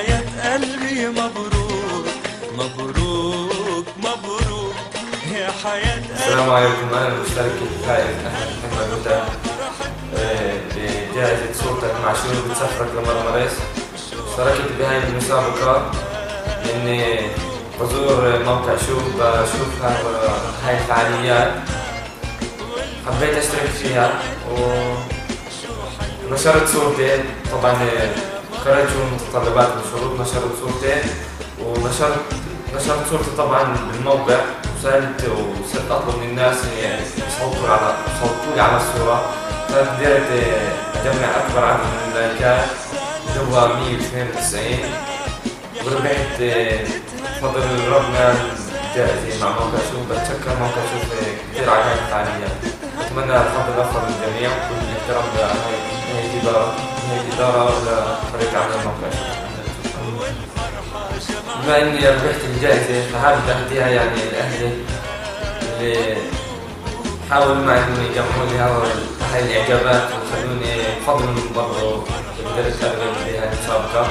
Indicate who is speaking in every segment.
Speaker 1: حياة قلبي مبروك مبروك مبروك يا حياة قلبي.
Speaker 2: السلام عليكم. أنا المشترك الفائز أحمد محمد متى بجائزة صورتك مع شنو بتسافرك لمرمريس. اشتركت بهاي المسابقة لأني بزور موقع بشوف هاي الفعاليات، حبيت أشترك فيها ونشرت صورتي. طبعا قرأت شو المتطلبات والشروط، نشرت صورتي ونشرت صورتي طبعا بالموقع، وصرت أطلب من الناس يعني يصوتوا لي على الصورة. فقدرت أجمع أكبر عدد من اللايكات اللي هو 192، وربحت بفضل ربنا الجائزة مع موقع شوف. بتشكر موقع شوف كثير على هاي الفعاليات. أتمنى الحظ الأفضل للجميع وكل الاحترام لهي الإدارة ولفريق عمل موقع شوف. بما إني ربحت الجائزة فحابب أهديها يعني لأهلي اللي حاولوا معي إنهم يجمعوا لي هاي الإعجابات وخلوني بفضلهم برضه قدرت أغلب بهاي المسابقة.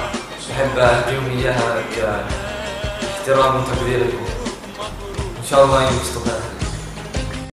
Speaker 2: بحب أهديهم إياها كاحترام وتقدير لهم. إن شاء الله ينبسطوا.